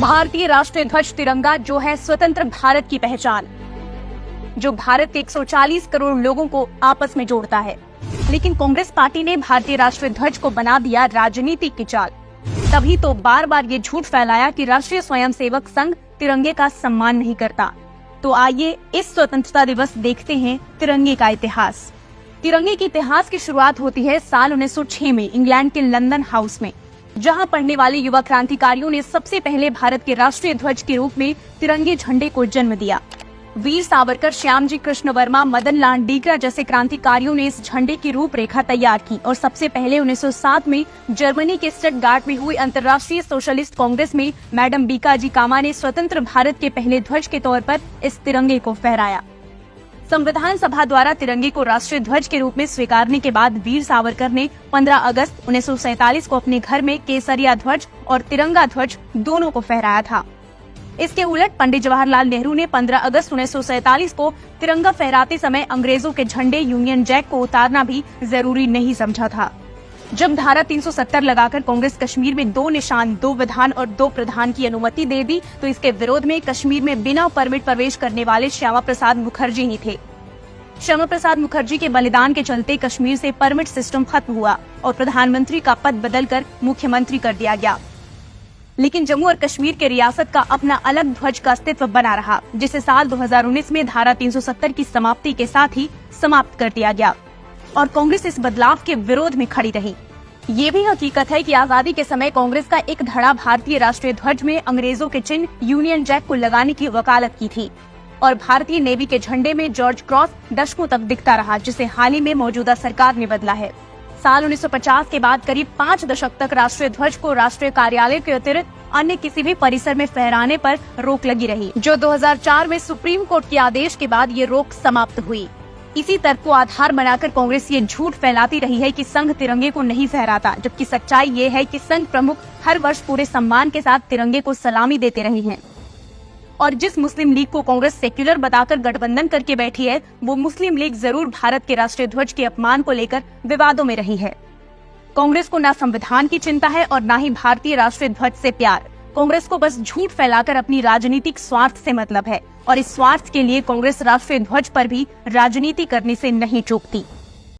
भारतीय राष्ट्रीय ध्वज तिरंगा जो है स्वतंत्र भारत की पहचान, जो भारत के 140 करोड़ लोगों को आपस में जोड़ता है। लेकिन कांग्रेस पार्टी ने भारतीय राष्ट्रीय ध्वज को बना दिया राजनीतिक की चाल। तभी तो बार बार ये झूठ फैलाया कि राष्ट्रीय स्वयंसेवक संघ तिरंगे का सम्मान नहीं करता। तो आइए इस स्वतंत्रता दिवस देखते हैं तिरंगे का इतिहास। तिरंगे के इतिहास की शुरुआत होती है साल 1906 में इंग्लैंड के लंदन हाउस में, जहां पढ़ने वाले युवा क्रांतिकारियों ने सबसे पहले भारत के राष्ट्रीय ध्वज के रूप में तिरंगे झंडे को जन्म दिया। वीर सावरकर, श्यामजी कृष्ण वर्मा, मदन लाल डीगरा जैसे क्रांतिकारियों ने इस झंडे की रूपरेखा तैयार की और सबसे पहले 1907 में जर्मनी के स्टटगार्ट में हुई अंतर्राष्ट्रीय सोशलिस्ट कांग्रेस में मैडम बीकाजी कामा ने स्वतंत्र भारत के पहले ध्वज के तौर पर इस तिरंगे को फहराया। संविधान सभा द्वारा तिरंगे को राष्ट्रीय ध्वज के रूप में स्वीकारने के बाद वीर सावरकर ने 15 अगस्त 1947 को अपने घर में केसरिया ध्वज और तिरंगा ध्वज दोनों को फहराया था। इसके उलट पंडित जवाहरलाल नेहरू ने 15 अगस्त 1947 को तिरंगा फहराते समय अंग्रेजों के झंडे यूनियन जैक को उतारना भी जरूरी नहीं समझा था। जब धारा 370 लगाकर कांग्रेस कश्मीर में 2 निशान, 2 विधान और 2 प्रधान की अनुमति दे दी, तो इसके विरोध में कश्मीर में बिना परमिट प्रवेश करने वाले श्यामा प्रसाद मुखर्जी ही थे। श्यामा प्रसाद मुखर्जी के बलिदान के चलते कश्मीर से परमिट सिस्टम खत्म हुआ और प्रधानमंत्री का पद बदलकर मुख्यमंत्री कर दिया गया। लेकिन जम्मू और कश्मीर के रियासत का अपना अलग ध्वज का अस्तित्व बना रहा, जिसे साल 2019 में धारा 370 की समाप्ति के साथ ही समाप्त कर दिया गया और कांग्रेस इस बदलाव के विरोध में खड़ी रही। ये भी हकीकत है कि आजादी के समय कांग्रेस का एक धड़ा भारतीय राष्ट्रीय ध्वज में अंग्रेजों के चिन्ह यूनियन जैक को लगाने की वकालत की थी और भारतीय नेवी के झंडे में जॉर्ज क्रॉस दशकों तक दिखता रहा, जिसे हाल ही में मौजूदा सरकार ने बदला है। साल 1950 के बाद करीब 5 दशक तक राष्ट्रीय ध्वज को राष्ट्रीय कार्यालय के अतिरिक्त अन्य किसी भी परिसर में फहराने पर रोक लगी रही, जो 2004 में सुप्रीम कोर्ट के आदेश के बाद ये रोक समाप्त हुई। इसी तर्क को आधार बनाकर कांग्रेस ये झूठ फैलाती रही है कि संघ तिरंगे को नहीं फहराता, जबकि सच्चाई ये है कि संघ प्रमुख हर वर्ष पूरे सम्मान के साथ तिरंगे को सलामी देते रहे हैं। और जिस मुस्लिम लीग को कांग्रेस सेक्युलर बताकर गठबंधन करके बैठी है, वो मुस्लिम लीग जरूर भारत के राष्ट्रीय ध्वज के अपमान को लेकर विवादों में रही है। कांग्रेस को न संविधान की चिंता है और न ही भारतीय राष्ट्रीय ध्वज से प्यार। कांग्रेस को बस झूठ फैलाकर अपनी राजनीतिक स्वार्थ से मतलब है और इस स्वार्थ के लिए कांग्रेस राष्ट्रीय ध्वज पर भी राजनीति करने से नहीं चूकती।